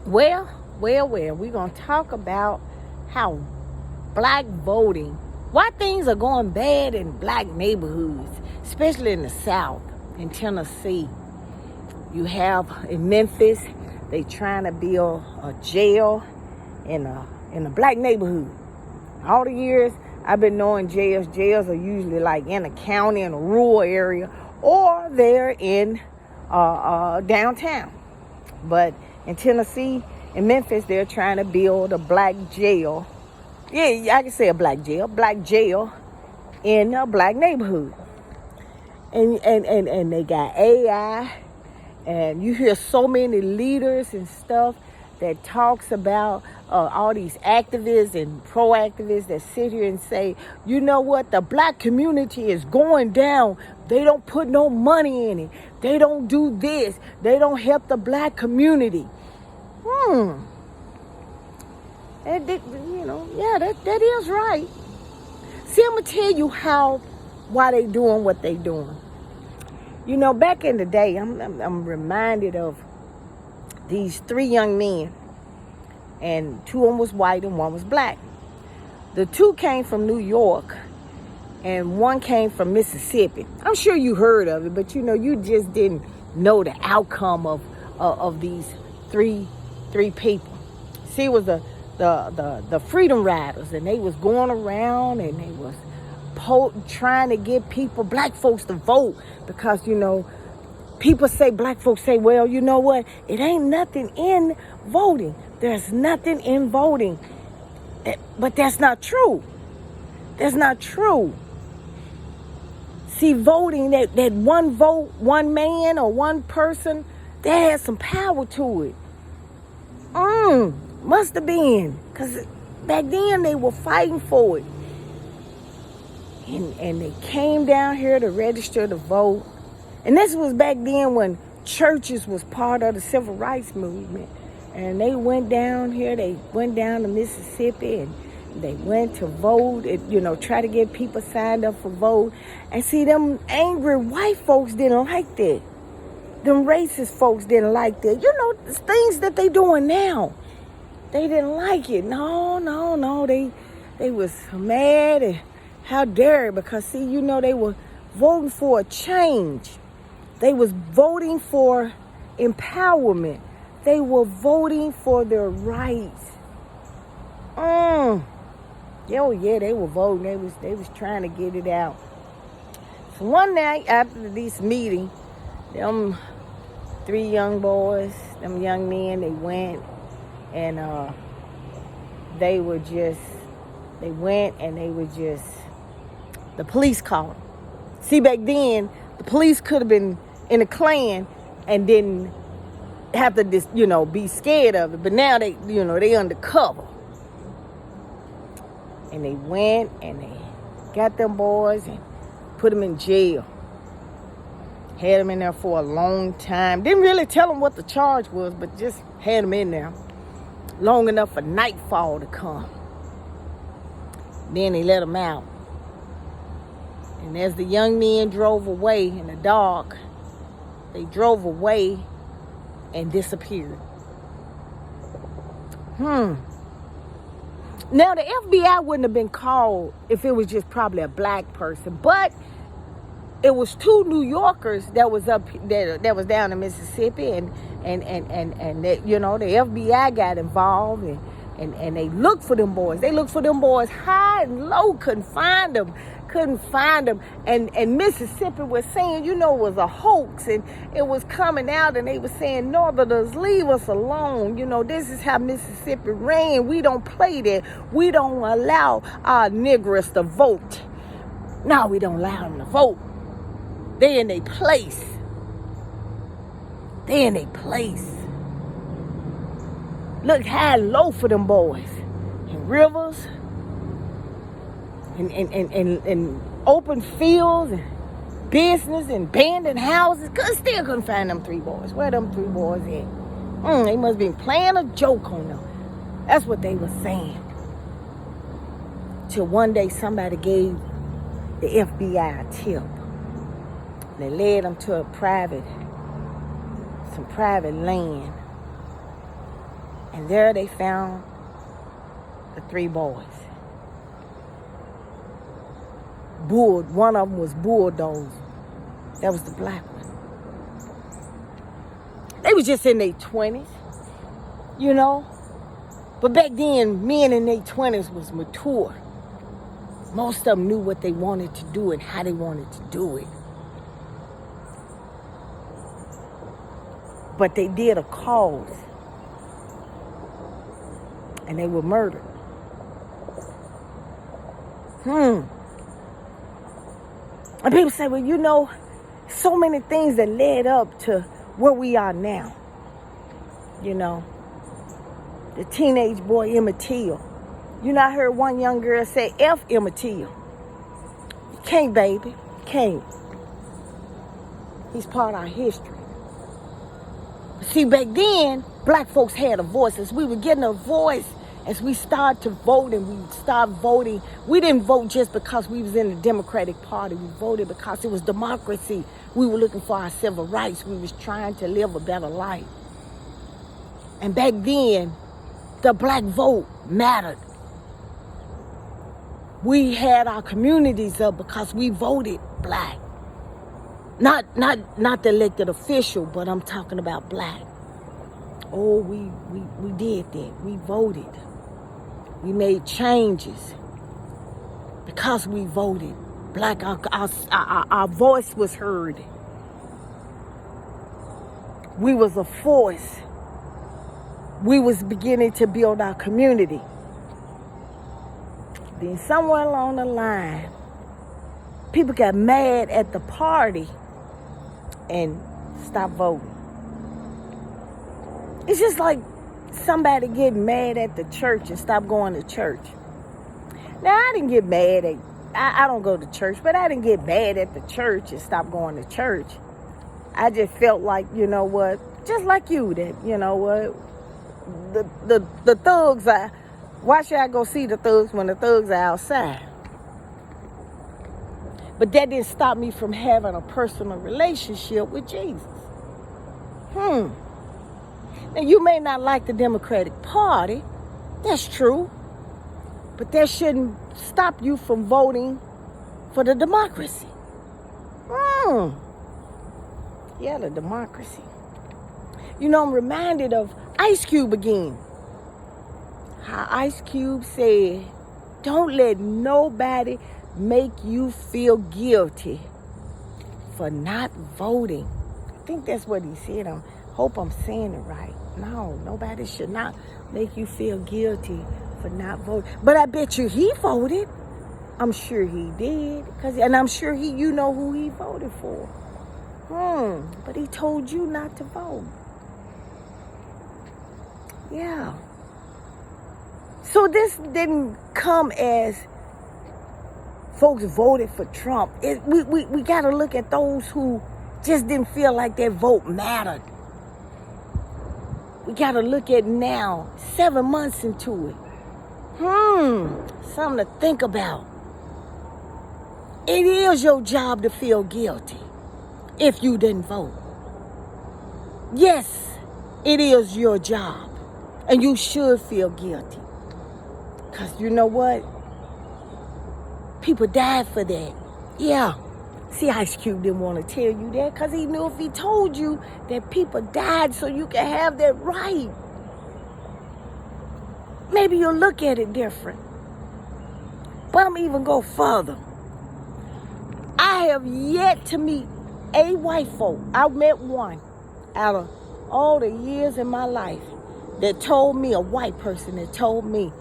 Well, we're going to talk about how black voting, why things are going bad in black neighborhoods, especially in the South, in Tennessee. You have in Memphis, they trying to build a jail in a black neighborhood. All the years I've been knowing jails are usually like in a county, in a rural area, or they're in downtown. But in Tennessee, in Memphis, they're trying to build a black jail. Yeah, I can say a black jail in a black neighborhood. And they got AI, and you hear so many leaders and stuff that talks about all these activists and pro-activists that sit here and say, you know what, the black community is going down. They don't put no money in it. They don't do this. They don't help the black community. That is right. See, I'm going to tell you why they doing what they doing. You know, back in the day, I'm reminded of these 3 young men, and 2 of them was white and 1 was black. The 2 came from New York, and 1 came from Mississippi. I'm sure you heard of it, but you know, you just didn't know the outcome of these three people. See, it was the Freedom Riders, and they was going around and they was trying to get black folks to vote, because you know, black folks say, well, you know what, it ain't nothing in voting. There's nothing in voting. But that's not true. That's not true. See, voting, that one vote, one man or one person, that has some power to it. Must have been. Because back then they were fighting for it. And they came down here to register to vote. And this was back then when churches was part of the civil rights movement. And they went down here, they went down to Mississippi, and they went to vote, try to get people signed up for vote. And see, them angry white folks didn't like that. Them racist folks didn't like that. You know, the things that they doing now. They didn't like it. No. They was mad, and how dare it? Because see, you know, they were voting for a change. They was voting for empowerment. They were voting for their rights. Oh yeah, they were voting. They was trying to get it out. So one night after this meeting, them 3 young boys, them young men, they went and the police called them. See, back then, the police could have been in a Klan and didn't have to be scared of it. But now they undercover. And they went and they got them boys and put them in jail. Had them in there for a long time. Didn't really tell them what the charge was, but just had them in there long enough for nightfall to come. Then they let them out. And as the young men drove away in the dark, they drove away and disappeared. Now, the FBI wouldn't have been called if it was just probably a black person, but it was 2 New Yorkers that was up there, that was down in Mississippi, and that, the FBI got involved, and they looked for them boys. They looked for them boys high and low, couldn't find them. And Mississippi was saying, it was a hoax, and it was coming out, and they were saying, Northerners, leave us alone. This is how Mississippi ran. We don't play that. We don't allow our niggers to vote. No, we don't allow them to vote. They're in their place. Look high and low for them boys. In rivers, and open fields, and business, and abandoned houses. Still couldn't find them 3 boys. Where them 3 boys at? They must have been playing a joke on them. That's what they were saying. Till one day somebody gave the FBI a tip. They led them to some private land. And they led them to a private land. And there they found the 3 boys. One of them was bulldozed. That was the black one. They was just in their 20s, you know. But back then, men in their 20s was mature. Most of them knew what they wanted to do and how they wanted to do it. But they did a cause. And they were murdered. And people say, well, you know, so many things that led up to where we are now. You know, the teenage boy Emmett Till. You know, I heard one young girl say, F Emmett Till. You can't, baby. You can't. He's part of our history. See, back then, black folks had a voice. As we were getting a voice, as we started to vote and we started voting, we didn't vote just because we was in the Democratic Party. We voted because it was democracy. We were looking for our civil rights. We was trying to live a better life. And back then, the black vote mattered. We had our communities up because we voted black. Not the elected official, but I'm talking about black. Oh, we did that. We voted. We made changes because we voted. Black, our voice was heard. We was a force. We was beginning to build our community. Then somewhere along the line, people got mad at the party and stopped voting. It's just like somebody getting mad at the church and stop going to church. Now, I didn't get mad at, I don't go to church, but I didn't get mad at the church and stop going to church. I just felt like, you know what, just like you, that, you know what, the thugs are, why should I go see the thugs when the thugs are outside? But that didn't stop me from having a personal relationship with Jesus. Now, you may not like the Democratic Party. That's true. But that shouldn't stop you from voting for the democracy. Yeah, the democracy. You know, I'm reminded of Ice Cube again. How Ice Cube said, don't let nobody make you feel guilty for not voting. I think that's what he said. I hope I'm saying it right. No, nobody should not make you feel guilty for not voting. But I bet you he voted. I'm sure he did. And I'm sure you know who he voted for. But he told you not to vote. Yeah. So this didn't come as folks voted for Trump. We got to look at those who just didn't feel like their vote mattered. We got to look at now, 7 months into it. Something to think about. It is your job to feel guilty if you didn't vote. Yes, it is your job. And you should feel guilty. Because you know what? People died for that. Yeah. See, Ice Cube didn't want to tell you that because he knew if he told you that people died so you can have that right, maybe you'll look at it different. But I'm even go further. I have yet to meet a white folk. I met one out of all the years in my life that told me, a white person that told me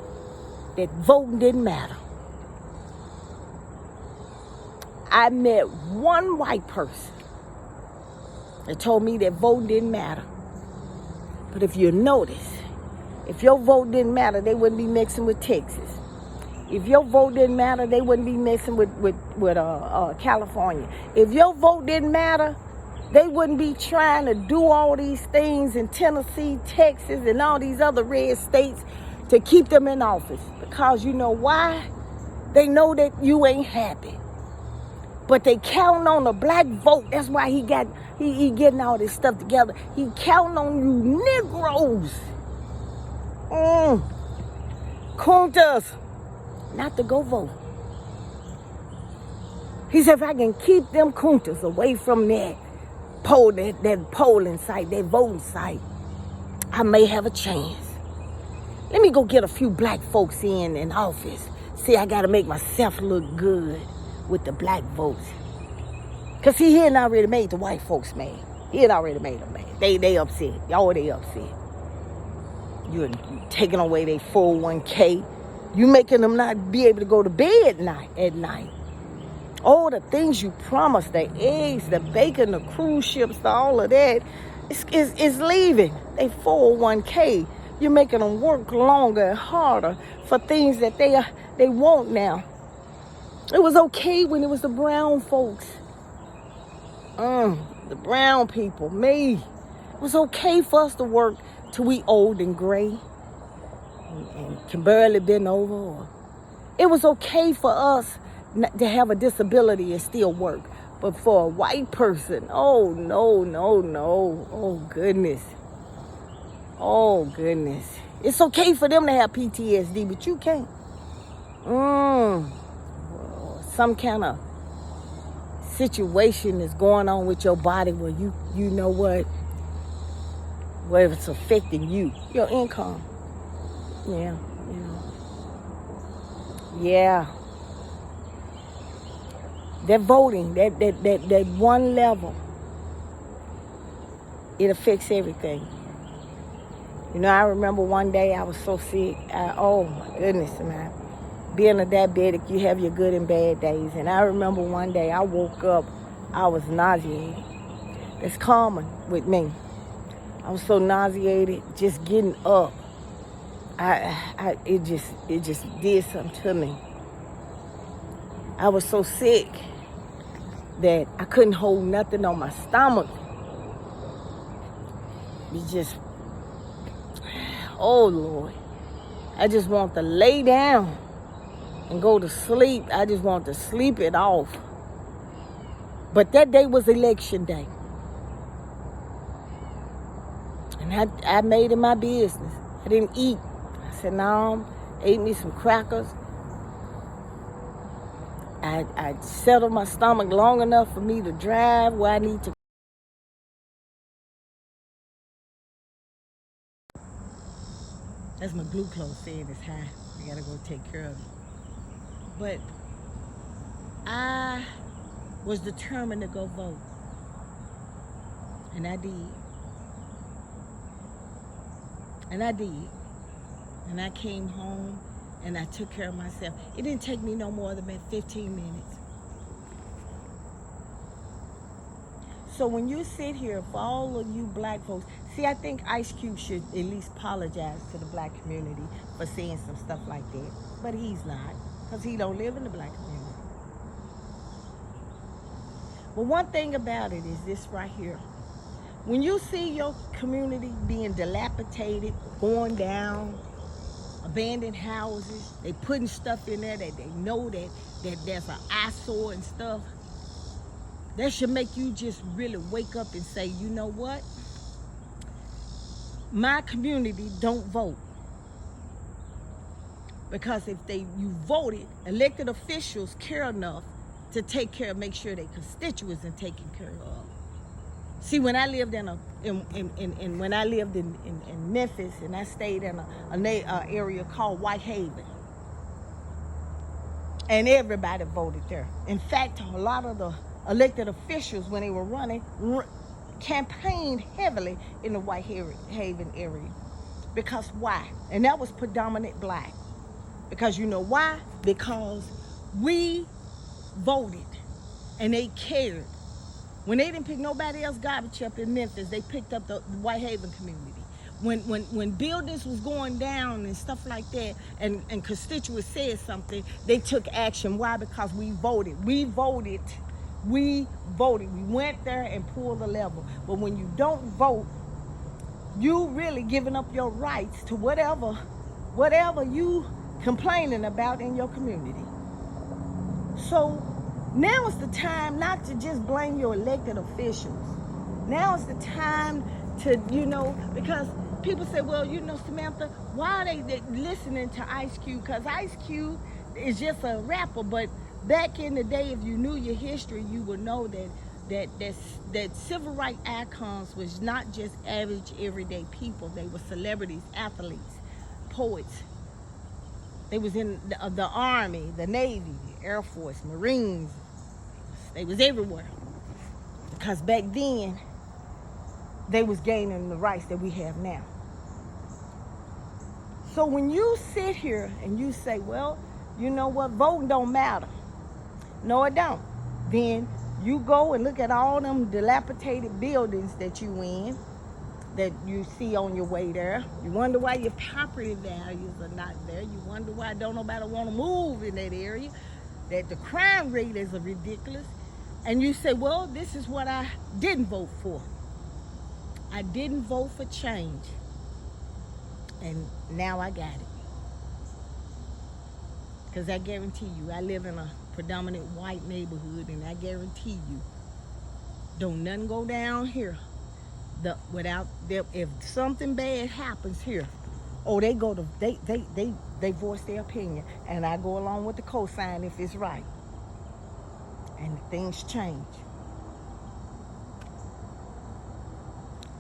that voting didn't matter. I met one white person that told me that voting didn't matter. But if you notice, if your vote didn't matter, they wouldn't be mixing with Texas. If your vote didn't matter, they wouldn't be mixing with California. If your vote didn't matter, they wouldn't be trying to do all these things in Tennessee, Texas, and all these other red states to keep them in office. Because you know why? They know that you ain't happy. But they counting on the black vote. That's why he getting all this stuff together. He counting on you Negroes Kuntas not to go vote. He said, if I can keep them kuntas away from that polling site, that voting site, I may have a chance. Let me go get a few black folks in office. See, I got to make myself look good with the black votes. Because he had already made the white folks mad. He had already made them mad. They upset. Y'all, they upset. You're taking away their 401k. You making them not be able to go to bed at night. All the things you promised, the eggs, the bacon, the cruise ships, all of that, is leaving. They 401k. You're making them work longer and harder for things that they want now. It was okay when it was the brown folks. The brown people, me. It was okay for us to work till we old and gray and can barely bend over. It was okay for us to have a disability and still work. But for a white person, oh, no. Oh, goodness. Oh, goodness. It's okay for them to have PTSD, but you can't. Some kind of situation is going on with your body where you know what? Where it's affecting you. Your income. Yeah, Yeah. That voting, that one level, it affects everything. I remember one day I was so sick. Oh my goodness, man. Being a diabetic, you have your good and bad days. And I remember one day I woke up, I was nauseated. That's common with me. I was so nauseated, just getting up. It just did something to me. I was so sick that I couldn't hold nothing on my stomach. It just, oh Lord, I just want to lay down and go to sleep. I just want to sleep it off. But that day was election day. And I made it my business. I didn't eat. I said, no, ate me some crackers. I settled my stomach long enough for me to drive where I need to. That's my glucose saying it's high. I gotta go take care of it. But I was determined to go vote. And I did. And I came home and I took care of myself. It didn't take me no more than 15 minutes. So when you sit here, for all of you black folks, see, I think Ice Cube should at least apologize to the black community for saying some stuff like that. But he's not, because he don't live in the black community. But one thing about it is this right here. When you see your community being dilapidated, going down, abandoned houses, they putting stuff in there that they know that there's an eyesore and stuff, that should make you just really wake up and say, you know what? My community don't vote. Because if you voted, elected officials care enough to make sure their constituents are taken care of. See, when I lived in Memphis, and I stayed in an area called Whitehaven, and everybody voted there. In fact, a lot of the elected officials, when they were running, campaigned heavily in the Whitehaven area. Because why? And that was predominant black. Because you know why? Because we voted, and they cared. When they didn't pick nobody else garbage up in Memphis, they picked up the Whitehaven community. When buildings was going down and stuff like that, and constituents said something, they took action. Why? Because we voted. We voted. We went there and pulled the lever. But when you don't vote, you really giving up your rights to whatever you complaining about in your community. So now is the time not to just blame your elected officials. Now is the time to, because people say, well, Samantha, why are they listening to Ice Cube? Because Ice Cube is just a rapper. But back in the day, if you knew your history, you would know that civil rights icons was not just average everyday people. They were celebrities, athletes, poets. They was in the Army, the Navy, the Air Force, Marines. They was everywhere. Because back then, they was gaining the rights that we have now. So when you sit here and you say, well, you know what, voting don't matter. No, it don't. Then you go and look at all them dilapidated buildings that you in, that you see on your way there. You wonder why your property values are not there. You wonder why don't nobody want to move in that area, that the crime rate is ridiculous. And you say, well, this is what I didn't vote for. I didn't vote for change. And now I got it. Because I guarantee you, I live in a predominant white neighborhood, and I guarantee you, don't nothing go down here if something bad happens here, they go to they voice their opinion, and I go along with the cosign if it's right, and things change.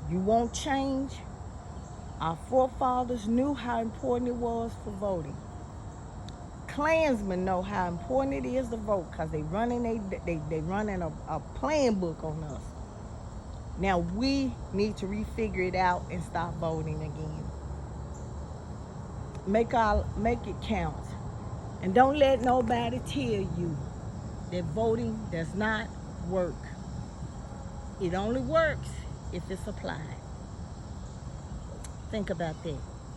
You won't change. Our forefathers knew how important it was for voting. Klansmen know how important it is to vote, because they running a plan book on us. Now we need to refigure it out and stop voting again. Make it count. And don't let nobody tell you that voting does not work. It only works if it's applied. Think about that.